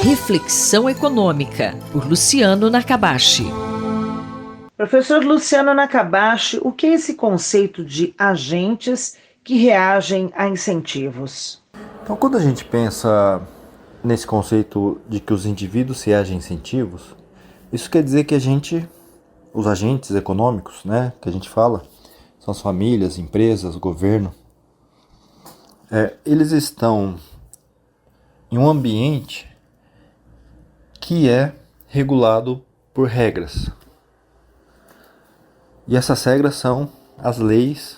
Reflexão Econômica, por Luciano Nakabashi. Professor Luciano Nakabashi, o que é esse conceito de agentes que reagem a incentivos? Então, quando a gente pensa nesse conceito de que os indivíduos reagem a incentivos, isso quer dizer que os agentes econômicos, que a gente fala, são as famílias, empresas, governo, eles estão em um ambiente que é regulado por regras. E essas regras são as leis,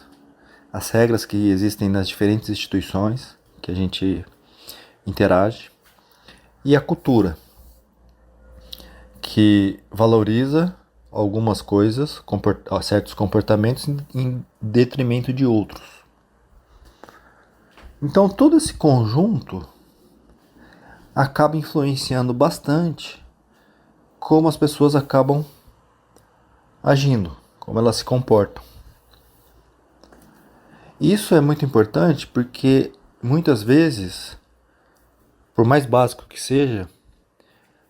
as regras que existem nas diferentes instituições que a gente interage, e a cultura, que valoriza algumas coisas, certos comportamentos em detrimento de outros. Então todo esse conjunto acaba influenciando bastante como as pessoas acabam agindo, como elas se comportam. Isso é muito importante porque muitas vezes, por mais básico que seja,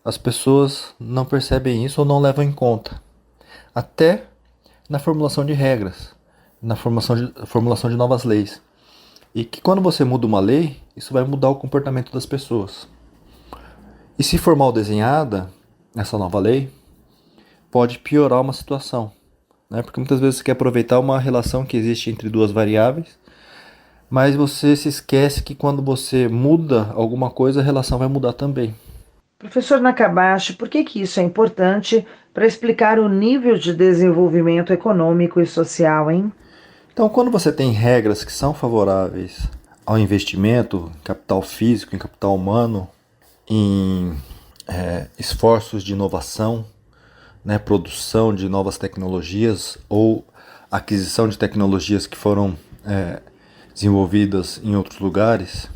as pessoas não percebem isso ou não levam em conta. Até na formulação de regras, na formulação de novas leis. E que quando você muda uma lei, isso vai mudar o comportamento das pessoas. E se for mal desenhada, essa nova lei, pode piorar uma situação. Porque muitas vezes você quer aproveitar uma relação que existe entre duas variáveis, mas você se esquece que quando você muda alguma coisa, a relação vai mudar também. Professor Nakabashi, por que isso é importante para explicar o nível de desenvolvimento econômico e social, hein? Então, quando você tem regras que são favoráveis ao investimento em capital físico, em capital humano, em esforços de inovação, produção de novas tecnologias ou aquisição de tecnologias que foram desenvolvidas em outros lugares,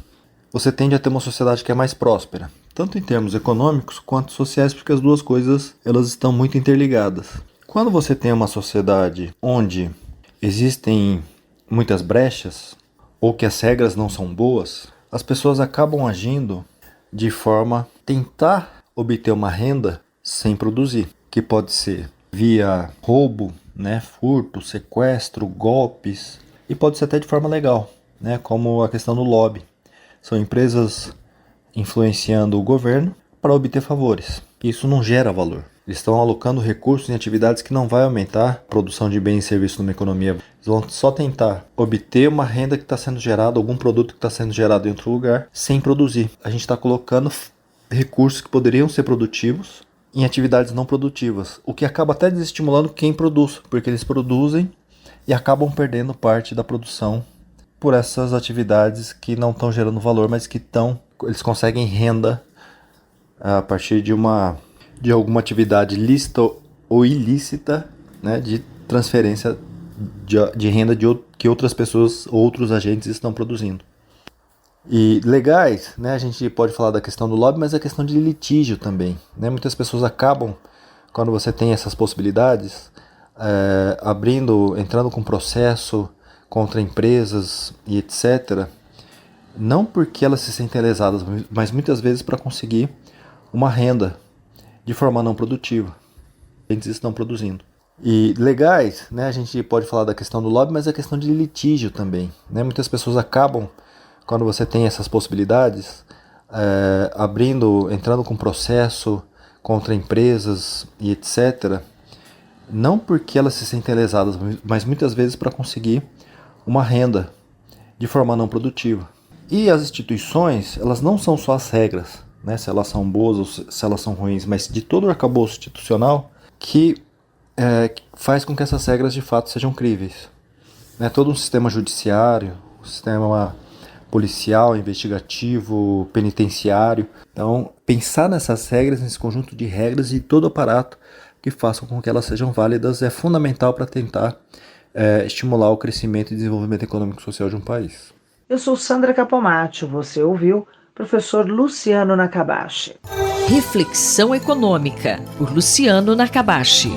você tende a ter uma sociedade que é mais próspera, tanto em termos econômicos quanto sociais, porque as duas coisas elas estão muito interligadas. Quando você tem uma sociedade onde existem muitas brechas ou que as regras não são boas, as pessoas acabam agindo de forma a tentar obter uma renda sem produzir, que pode ser via roubo, furto, sequestro, golpes, e pode ser até de forma legal, como a questão do lobby. São empresas influenciando o governo para obter favores. Isso não gera valor. Eles estão alocando recursos em atividades que não vai aumentar a produção de bens e serviços numa economia. Eles vão só tentar obter uma renda que está sendo gerada, algum produto que está sendo gerado em outro lugar, sem produzir. A gente está colocando recursos que poderiam ser produtivos em atividades não produtivas, o que acaba até desestimulando quem produz, porque eles produzem e acabam perdendo parte da produção por essas atividades que não estão gerando valor, mas que eles conseguem renda a partir de alguma atividade lícita ou ilícita, de transferência de renda que outras pessoas, outros agentes estão produzindo. E legais, a gente pode falar da questão do lobby, mas a questão de litígio também. Muitas pessoas acabam, quando você tem essas possibilidades, entrando com processo contra empresas e etc., não porque elas se sentem lesadas, mas muitas vezes para conseguir uma renda de forma não produtiva. Eles estão produzindo. E legais, a gente pode falar da questão do lobby, mas a questão de litígio também. Muitas pessoas acabam, quando você tem essas possibilidades, entrando com processo contra empresas e etc., não porque elas se sentem lesadas, mas muitas vezes para conseguir uma renda de forma não produtiva. E as instituições, elas não são só as regras, se elas são boas ou se elas são ruins, mas de todo o arcabouço institucional que faz com que essas regras de fato sejam críveis. Todo um sistema judiciário, um sistema policial, investigativo, penitenciário. Então, pensar nessas regras, nesse conjunto de regras e todo o aparato que façam com que elas sejam válidas é fundamental para tentar estimular o crescimento e desenvolvimento econômico e social de um país. Eu sou Sandra Capomatto, você ouviu professor Luciano Nakabashi. Reflexão Econômica, por Luciano Nakabashi.